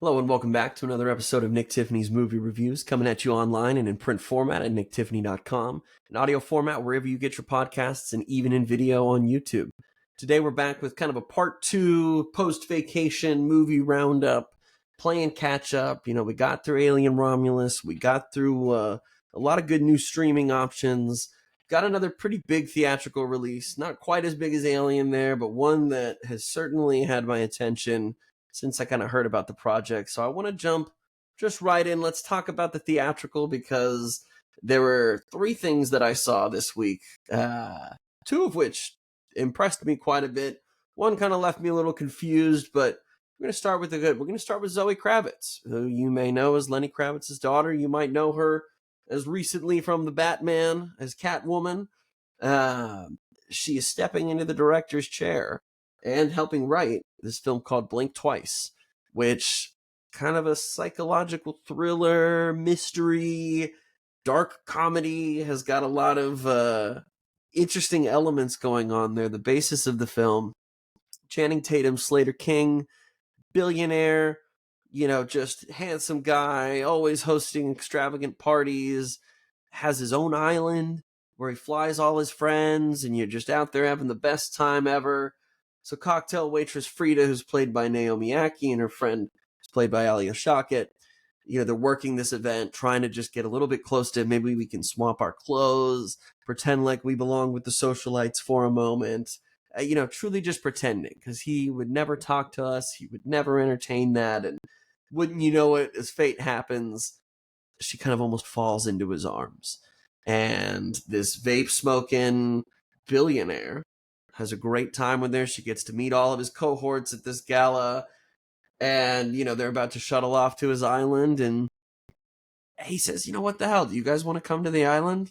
Hello and welcome back to another episode of Nick Tiffany's Movie Reviews, coming at you online and in print format at nicktiffany.com, in audio format wherever you get your podcasts, and even in video on YouTube. Today we're back with kind of a part two post-vacation movie roundup, playing catch-up. We got through Alien Romulus, we got through a lot of good new streaming options, got another pretty big theatrical release, not quite as big as Alien there, but one that has certainly had my attention since I kind of heard about the project. So I want to jump just right in. Let's talk about the theatrical, because there were three things that I saw this week, two of which impressed me quite a bit. One kind of left me a little confused, but we're going to start with the good. We're going to start with Zoe Kravitz, who you may know as Lenny Kravitz's daughter. You might know her as recently from The Batman as Catwoman. She is stepping into the director's chair and helping write this film called Blink Twice, which kind of a psychological thriller, mystery, dark comedy, has got a lot of interesting elements going on there. The basis of the film, Channing Tatum, Slater King, billionaire, just handsome guy, always hosting extravagant parties, has his own island where he flies all his friends, and you're just out there having the best time ever. So cocktail waitress Frida, who's played by Naomi Ackie, and her friend, who's played by Alia Shawkat, they're working this event, trying to just get a little bit close to, maybe we can swap our clothes, pretend like we belong with the socialites for a moment. Truly just pretending, because he would never talk to us. He would never entertain that. And wouldn't you know it, as fate happens, she kind of almost falls into his arms. And this vape smoking billionaire has a great time with her. She gets to meet all of his cohorts at this gala. And, they're about to shuttle off to his island. And he says, what the hell? Do you guys want to come to the island?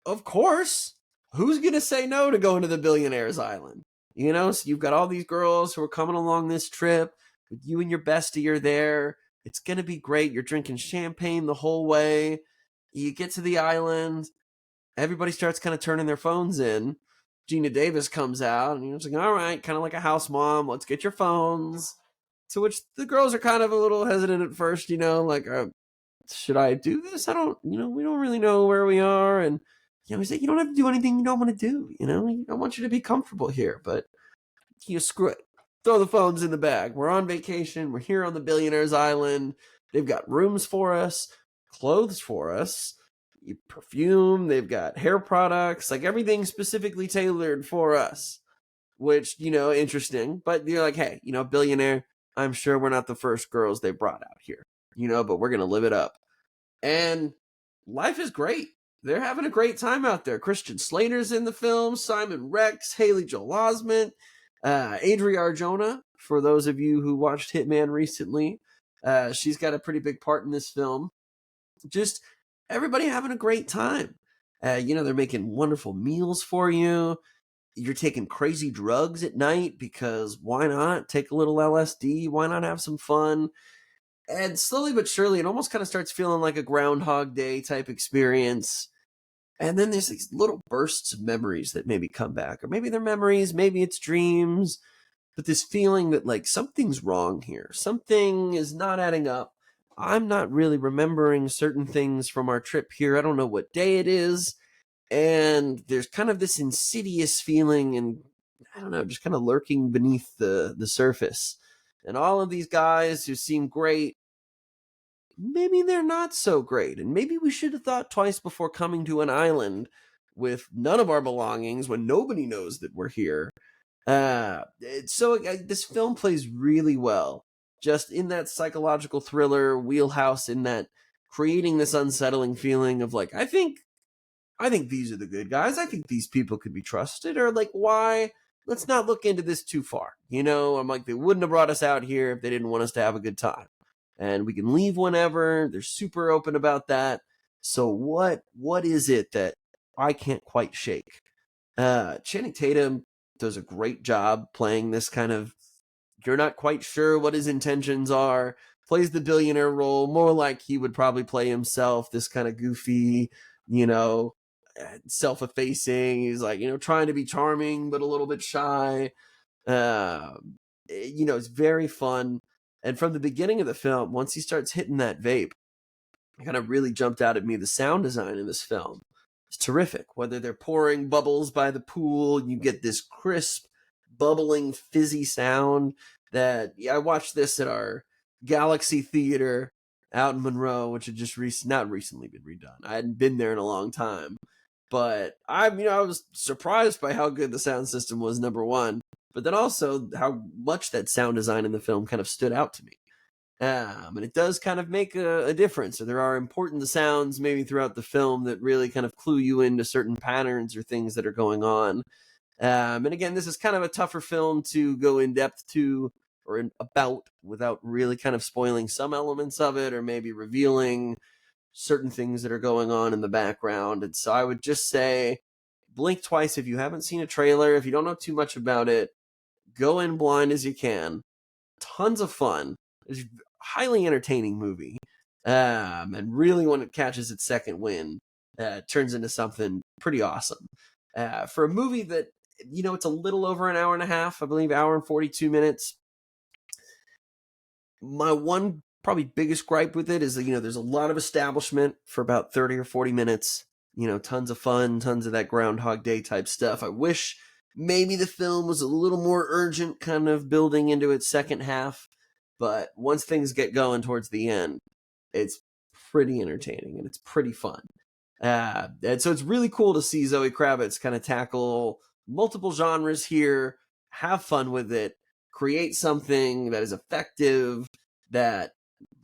Of course. Who's going to say no to going to the billionaire's island? So you've got all these girls who are coming along this trip. You and your bestie are there. It's going to be great. You're drinking champagne the whole way. You get to the island. Everybody starts kind of turning their phones in. Gina Davis comes out, and he's like, all right, kind of like a house mom, let's get your phones. To which the girls are kind of a little hesitant at first, like, should I do this? I don't, we don't really know where we are. And, he's like, you don't have to do anything you don't want to do. I want you to be comfortable here, but screw it. Throw the phones in the bag. We're on vacation. We're here on the billionaire's island. They've got rooms for us, clothes for us, perfume. They've got hair products, like everything specifically tailored for us, which, interesting. But you're like, hey, billionaire, I'm sure we're not the first girls they brought out here, but we're going to live it up. And life is great. They're having a great time out there. Christian Slater's in the film, Simon Rex, Haley Joel Osment, Adria Arjona, for those of you who watched Hitman recently. She's got a pretty big part in this film. Just everybody having a great time. They're making wonderful meals for you. You're taking crazy drugs at night, because why not? Take a little LSD. Why not have some fun? And slowly but surely, it almost kind of starts feeling like a Groundhog Day type experience. And then there's these little bursts of memories that maybe come back. Or maybe they're memories, maybe it's dreams. But this feeling that, like, something's wrong here. Something is not adding up. I'm not really remembering certain things from our trip here. I don't know what day it is. And there's kind of this insidious feeling, and I don't know, just kind of lurking beneath the surface. And all of these guys who seem great, maybe they're not so great. And maybe we should have thought twice before coming to an island with none of our belongings when nobody knows that we're here. So this film plays really well, just in that psychological thriller wheelhouse, in that creating this unsettling feeling of like, I think these are the good guys. I think these people could be trusted. Or like, why? Let's not look into this too far. I'm like, they wouldn't have brought us out here if they didn't want us to have a good time. And we can leave whenever. They're super open about that. So what is it that I can't quite shake? Channing Tatum does a great job playing this kind of, you're not quite sure what his intentions are, plays the billionaire role more like he would probably play himself, this kind of goofy, self-effacing. He's like, trying to be charming, but a little bit shy. It's very fun. And from the beginning of the film, once he starts hitting that vape, it kind of really jumped out at me. The sound design in this film is terrific. Whether they're pouring bubbles by the pool, you get this crisp, bubbling, fizzy sound that I watched this at our Galaxy Theater out in Monroe, which had just not recently been redone. I hadn't been there in a long time. But I was surprised by how good the sound system was, number one, but then also how much that sound design in the film kind of stood out to me. And it does kind of make a difference. So there are important sounds maybe throughout the film that really kind of clue you into certain patterns or things that are going on. And again, this is kind of a tougher film to go in depth to or about without really kind of spoiling some elements of it or maybe revealing certain things that are going on in the background. And so I would just say blink twice if you haven't seen a trailer. If you don't know too much about it, go in blind as you can. Tons of fun. It's a highly entertaining movie. And really when it catches its second wind, it turns into something pretty awesome. For a movie that, it's a little over an hour and a half, I believe, hour and 42 minutes. My one probably biggest gripe with it is that, there's a lot of establishment for about 30 or 40 minutes, tons of fun, tons of that Groundhog Day type stuff. I wish maybe the film was a little more urgent kind of building into its second half, but once things get going towards the end, it's pretty entertaining and it's pretty fun. And so it's really cool to see Zoe Kravitz kind of tackle multiple genres here, have fun with it, create something that is effective, that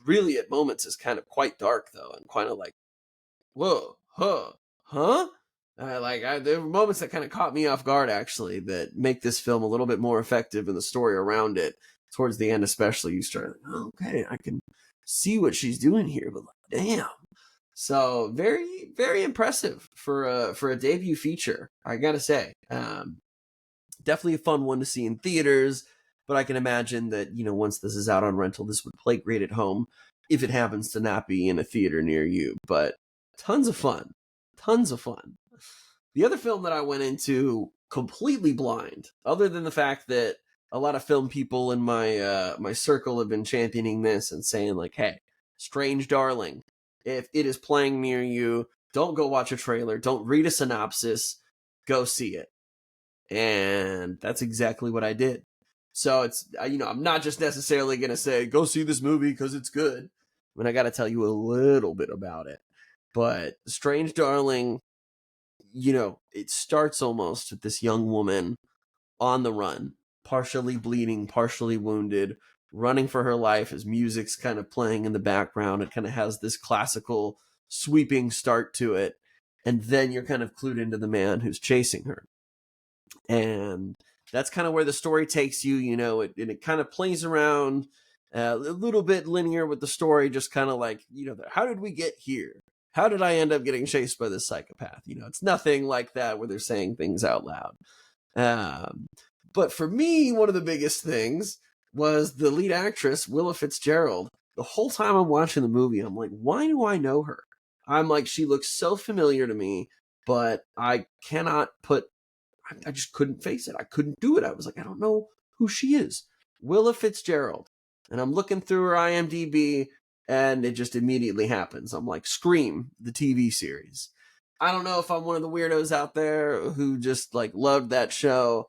really at moments is kind of quite dark though, and kind of like, whoa, huh? There were moments that kind of caught me off guard actually that make this film a little bit more effective in the story around it. Towards the end, especially, you start like, oh, okay, I can see what she's doing here, but like, damn. So very, very impressive for a debut feature, I gotta say. Definitely a fun one to see in theaters. But I can imagine that, once this is out on rental, this would play great at home if it happens to not be in a theater near you. But tons of fun. Tons of fun. The other film that I went into completely blind, other than the fact that a lot of film people in my circle have been championing this and saying like, hey, Strange Darling, if it is playing near you, don't go watch a trailer. Don't read a synopsis. Go see it. And that's exactly what I did. So it's, I'm not just necessarily going to say, go see this movie because it's good. I mean, I got to tell you a little bit about it. But Strange Darling, it starts almost with this young woman on the run, partially bleeding, partially wounded, running for her life as music's kind of playing in the background. It kind of has this classical sweeping start to it. And then you're kind of clued into the man who's chasing her. And that's kind of where the story takes you, it kind of plays around a little bit linear with the story, just kind of like, how did we get here? How did I end up getting chased by this psychopath? It's nothing like that where they're saying things out loud. But for me, one of the biggest things was the lead actress, Willa Fitzgerald. The whole time I'm watching the movie, I'm like, why do I know her? I'm like, she looks so familiar to me, but I cannot I just couldn't face it. I couldn't do it. I was like, I don't know who she is. Willa Fitzgerald. And I'm looking through her IMDb, and it just immediately happens. I'm like, Scream, the TV series. I don't know if I'm one of the weirdos out there who just like loved that show,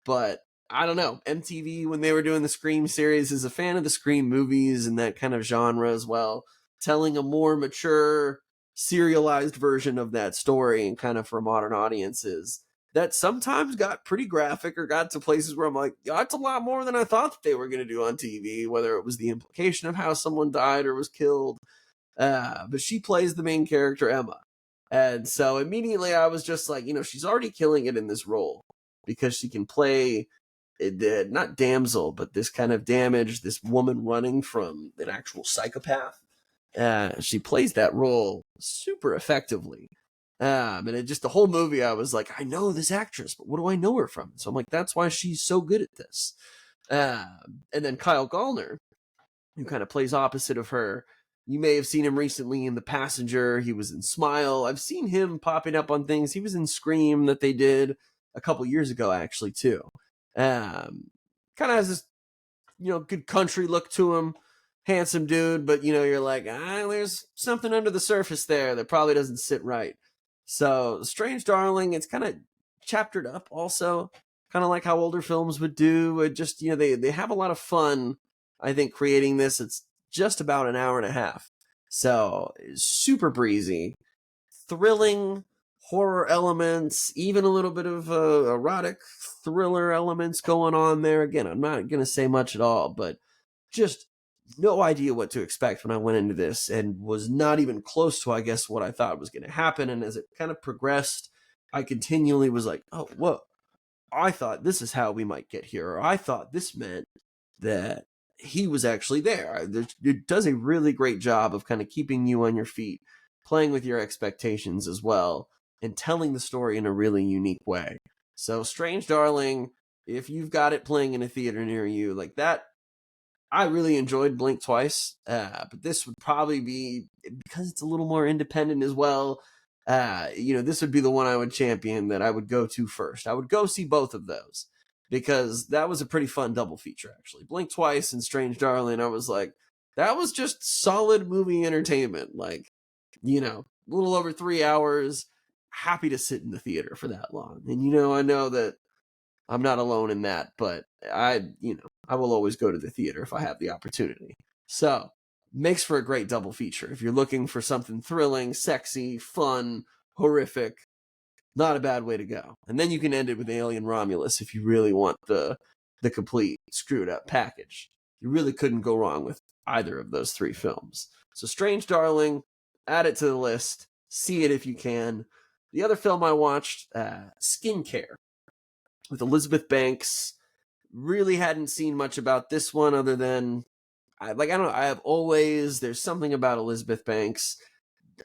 but I don't know. MTV, when they were doing the Scream series, is a fan of the Scream movies and that kind of genre as well, telling a more mature, serialized version of that story and kind of for modern audiences that sometimes got pretty graphic or got to places where I'm like, that's a lot more than I thought that they were going to do on TV, whether it was the implication of how someone died or was killed. But she plays the main character, Emma. And so immediately I was just like, she's already killing it in this role because she can play, not damsel, but this kind of damage, this woman running from an actual psychopath. She plays that role super effectively. And it just, the whole movie, I was like, I know this actress, but what do I know her from? So I'm like, that's why she's so good at this. And then Kyle Gallner, who kind of plays opposite of her. You may have seen him recently in The Passenger. He was in Smile. I've seen him popping up on things. He was in Scream that they did a couple years ago, actually, too. Kind of has this good country look to him, handsome dude, but you're like, there's something under the surface there that probably doesn't sit right. So Strange Darling, it's kind of chaptered up also, kind of like how older films would do. It just, they have a lot of fun, I think, creating this. It's just about an hour and a half. So super breezy, thrilling horror elements, even a little bit of erotic thriller elements going on there. Again, I'm not going to say much at all, but just no idea what to expect when I went into this, and was not even close to, I guess, what I thought was going to happen. And as it kind of progressed, I continually was like, oh, whoa, I thought this is how we might get here. Or I thought this meant that he was actually there. It does a really great job of kind of keeping you on your feet, playing with your expectations as well, and telling the story in a really unique way. So Strange Darling, if you've got it playing in a theater near you, like that, I really enjoyed Blink Twice, but this would probably be, because it's a little more independent as well, this would be the one I would champion, that I would go to first. I would go see both of those, because that was a pretty fun double feature, actually. Blink Twice and Strange Darling, I was like, that was just solid movie entertainment. Like, a little over 3 hours, happy to sit in the theater for that long. And, I know that I'm not alone in that, but I will always go to the theater if I have the opportunity. So, makes for a great double feature. If you're looking for something thrilling, sexy, fun, horrific, not a bad way to go. And then you can end it with Alien Romulus if you really want the complete screwed up package. You really couldn't go wrong with either of those three films. So Strange Darling, add it to the list. See it if you can. The other film I watched, Skincare, with Elizabeth Banks. Really hadn't seen much about this one other than, I don't know, there's something about Elizabeth Banks.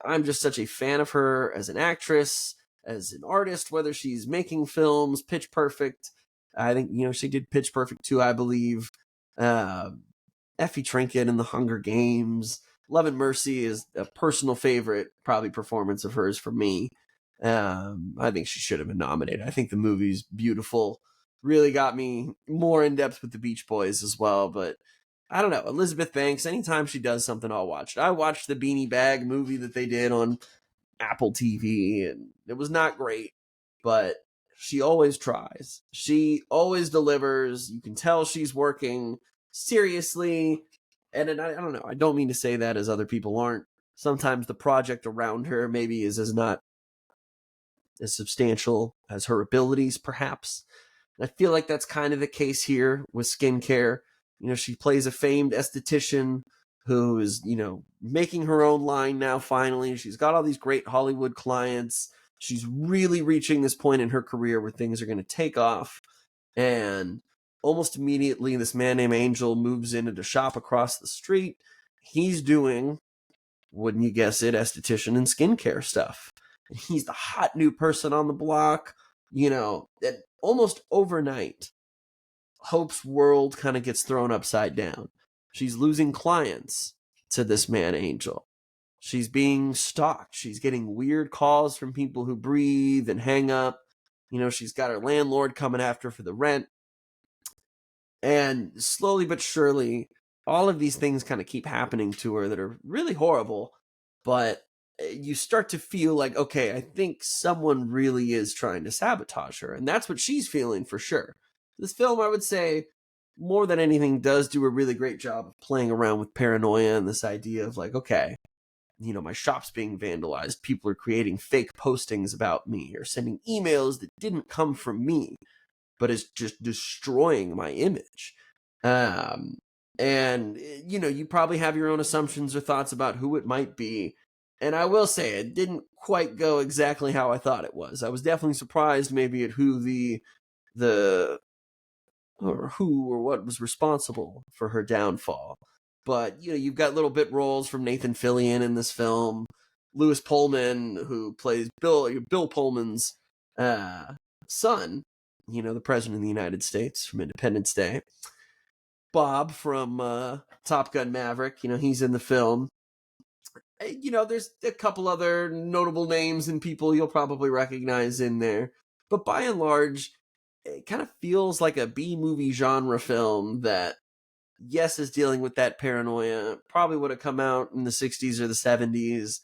I'm just such a fan of her as an actress, as an artist, whether she's making films, Pitch Perfect. I think, she did Pitch Perfect 2, I believe. Effie Trinket in The Hunger Games. Love and Mercy is a personal favorite, probably, performance of hers for me. I think she should have been nominated. I think the movie's beautiful. Really got me more in depth with the Beach Boys as well. But I don't know, Elizabeth Banks, anytime she does something, I'll watch it. I watched the Beanie Bag movie that they did on Apple TV, and it was not great, but she always tries. She always delivers. You can tell she's working seriously. And I don't know, I don't mean to say that as other people aren't. Sometimes the project around her maybe is as not as substantial as her abilities, perhaps. And I feel like that's kind of the case here with Skincare. She plays a famed esthetician who is, making her own line now, finally. She's got all these great Hollywood clients. She's really reaching this point in her career where things are going to take off. And almost immediately, this man named Angel moves in at a shop across the street. He's doing, wouldn't you guess it, esthetician and skincare stuff. And he's the hot new person on the block. And almost overnight, Hope's world kind of gets thrown upside down. She's losing clients to this man, Angel. She's being stalked. She's getting weird calls from people who breathe and hang up. She's got her landlord coming after her for the rent. And slowly but surely, all of these things kind of keep happening to her that are really horrible. But you start to feel like, okay, I think someone really is trying to sabotage her. And that's what she's feeling for sure. This film, I would say, more than anything, does do a really great job of playing around with paranoia and this idea of like, okay, my shop's being vandalized. People are creating fake postings about me or sending emails that didn't come from me, but is just destroying my image. And, you probably have your own assumptions or thoughts about who it might be. And I will say, it didn't quite go exactly how I thought it was. I was definitely surprised maybe at who or what was responsible for her downfall. But, you've got little bit roles from Nathan Fillion in this film. Lewis Pullman, who plays Bill Pullman's son, the president of the United States from Independence Day. Bob from Top Gun Maverick, he's in the film. There's a couple other notable names and people you'll probably recognize in there. But by and large, it kind of feels like a B-movie genre film that yes, is dealing with that paranoia. Probably would have come out in the 60s or the 70s.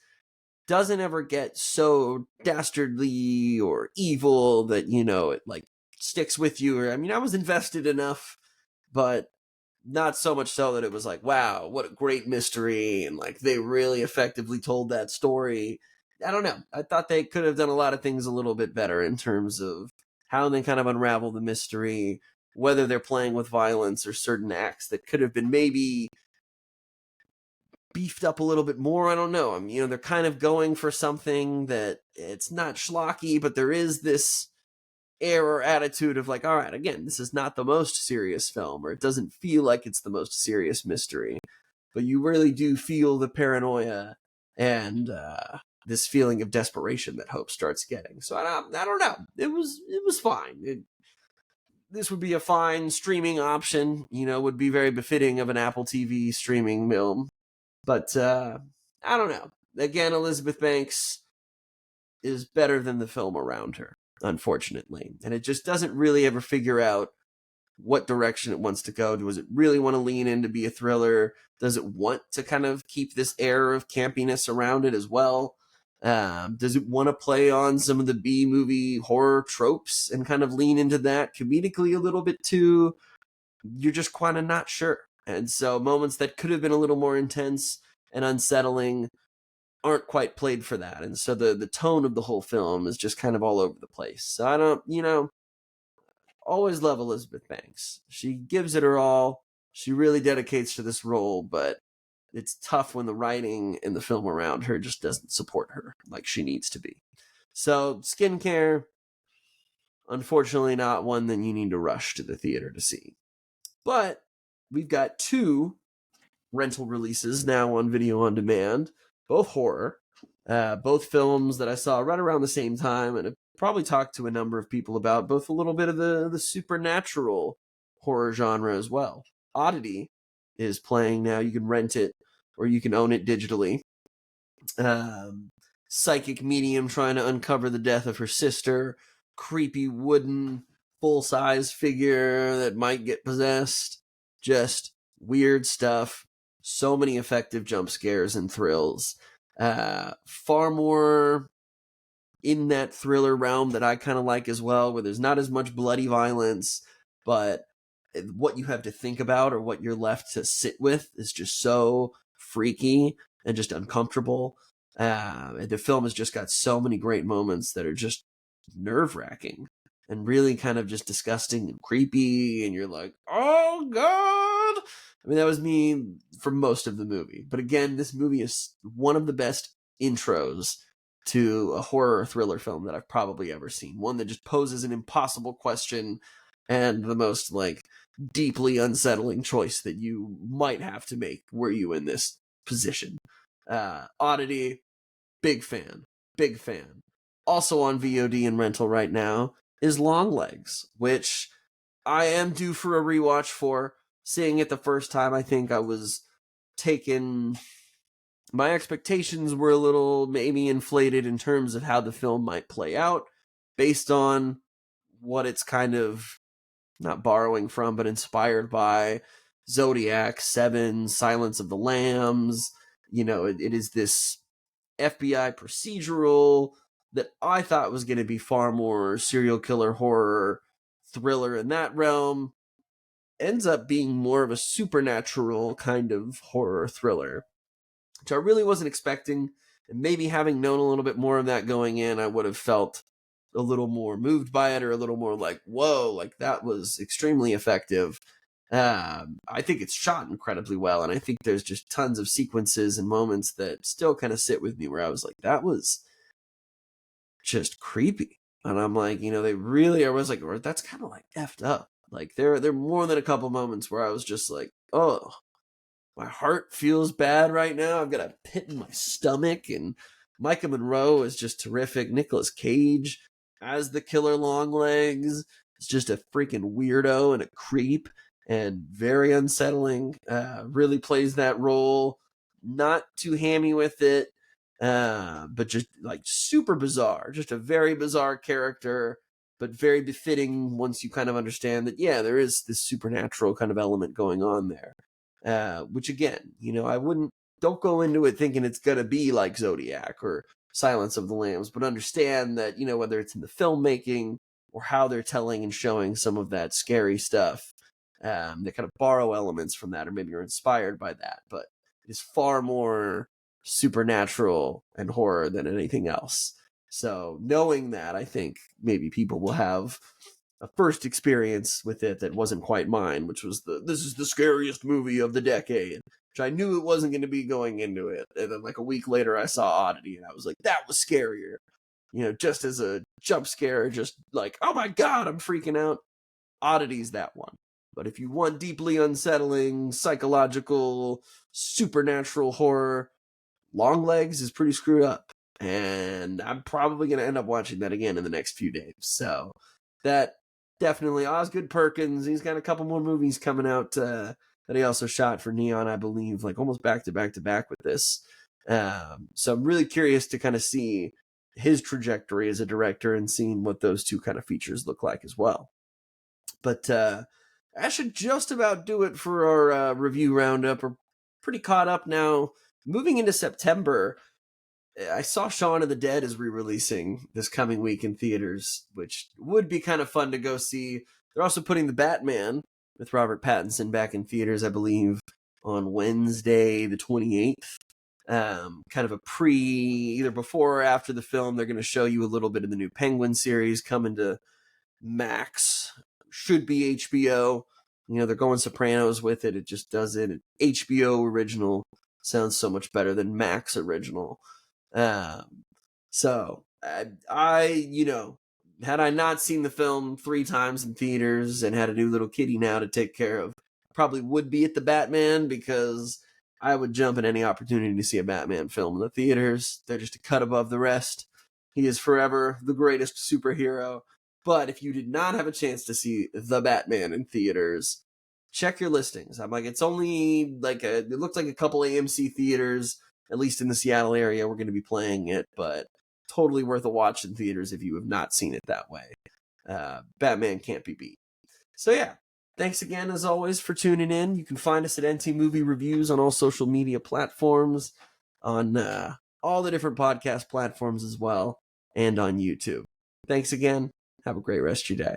Doesn't ever get so dastardly or evil that, it like sticks with you. Or, I mean, I was invested enough, but not so much so that it was like, wow, what a great mystery. And like they really effectively told that story. I don't know. I thought they could have done a lot of things a little bit better in terms of how they kind of unravel the mystery, whether they're playing with violence or certain acts that could have been maybe beefed up a little bit more. I don't know. I mean, they're kind of going for something that it's not schlocky, but there is this air or attitude of like, all right, again, this is not the most serious film, or it doesn't feel like it's the most serious mystery, but you really do feel the paranoia and this feeling of desperation that Hope starts getting. So I don't know. It was fine. This would be a fine streaming option. Would be very befitting of an Apple TV streaming film. But I don't know. Again, Elizabeth Banks is better than the film around her, unfortunately. And it just doesn't really ever figure out what direction it wants to go. Does it really want to lean in to be a thriller? Does it want to kind of keep this air of campiness around it as well? Does it want to play on some of the B-movie horror tropes and kind of lean into that comedically a little bit too? You're just kind of not sure. And so moments that could have been a little more intense and unsettling aren't quite played for that. And so the tone of the whole film is just kind of all over the place. So I don't, always love Elizabeth Banks. She gives it her all. She really dedicates to this role, but it's tough when the writing in the film around her just doesn't support her like she needs to be. So Skincare, unfortunately not one that you need to rush to the theater to see. But we've got 2 rental releases now on video on demand, both horror, both films that I saw right around the same time and have probably talked to a number of people about, both a little bit of the supernatural horror genre as well. Oddity is playing now. You can rent it or you can own it digitally. Psychic medium trying to uncover the death of her sister, creepy wooden full-size figure that might get possessed, just weird stuff. So many effective jump scares and thrills. Far more in that thriller realm that I kind of like as well, where there's not as much bloody violence, but what you have to think about or what you're left to sit with is just so freaky and just uncomfortable. The film has just got so many great moments that are just nerve-wracking and really kind of just disgusting and creepy, and you're like, oh god. I mean, that was me for most of the movie. But again, this movie is one of the best intros to a horror thriller film that I've probably ever seen. One that just poses an impossible question and the most like deeply unsettling choice that you might have to make were you in this position. Oddity, big fan. Also on VOD and rental right now is Longlegs, which I am due for a rewatch for. Seeing it the first time, I think I was taken. My expectations were a little maybe inflated in terms of how the film might play out based on what it's kind of not borrowing from, but inspired by Zodiac, Seven, Silence of the Lambs. It is this FBI procedural that I thought was going to be far more serial killer horror thriller in that realm. Ends up being more of a supernatural kind of horror thriller, which I really wasn't expecting. And maybe having known a little bit more of that going in, I would have felt a little more moved by it or a little more like, whoa, like that was extremely effective. I think it's shot incredibly well. And I think there's just tons of sequences and moments that still kind of sit with me where I was like, that was just creepy. And I'm like, they really, I was like, that's kind of like effed up. Like there are more than a couple moments where I was just like, oh, my heart feels bad right now. I've got a pit in my stomach. And Micah Monroe is just terrific. Nicolas Cage as the killer Longlegs is just a freaking weirdo and a creep and very unsettling. Really plays that role. Not too hammy with it, but just like super bizarre. Just a very bizarre character, but very befitting once you kind of understand that, yeah, there is this supernatural kind of element going on there. Which again, don't go into it thinking it's going to be like Zodiac or Silence of the Lambs, but understand that, whether it's in the filmmaking or how they're telling and showing some of that scary stuff, they kind of borrow elements from that, or maybe you're inspired by that, but it is far more supernatural and horror than anything else. So knowing that, I think maybe people will have a first experience with it that wasn't quite mine, which was this is the scariest movie of the decade, which I knew it wasn't going to be going into it. And then like a week later, I saw Oddity, and I was like, that was scarier. Just as a jump scare, just like, oh my God, I'm freaking out. Oddity's that one. But if you want deeply unsettling, psychological, supernatural horror, Longlegs is pretty screwed up. And I'm probably going to end up watching that again in the next few days. So that definitely, Osgood Perkins, he's got a couple more movies coming out that he also shot for Neon, I believe, like almost back to back with this. So I'm really curious to kind of see his trajectory as a director and seeing what those two kind of features look like as well. But that should just about do it for our review roundup. We're pretty caught up now. Moving into September, I saw Shaun of the Dead is re-releasing this coming week in theaters, which would be kind of fun to go see. They're also putting The Batman with Robert Pattinson back in theaters, I believe, on Wednesday the 28th. Kind of a either before or after the film, they're going to show you a little bit of the new Penguin series coming to Max. Should be HBO. They're going Sopranos with it. It just does it. HBO original sounds so much better than Max original. So I had I not seen the film 3 times in theaters and had a new little kitty now to take care of, probably would be at the Batman, because I would jump at any opportunity to see a Batman film in the theaters. They're just a cut above the rest. He is forever the greatest superhero. But if you did not have a chance to see The Batman in theaters, check your listings. I'm like, it's only like it looks like a couple AMC theaters, at least in the Seattle area, we're going to be playing it, but totally worth a watch in theaters if you have not seen it that way. Batman can't be beat. So yeah, thanks again as always for tuning in. You can find us at NT Movie Reviews on all social media platforms, on all the different podcast platforms as well, and on YouTube. Thanks again. Have a great rest of your day.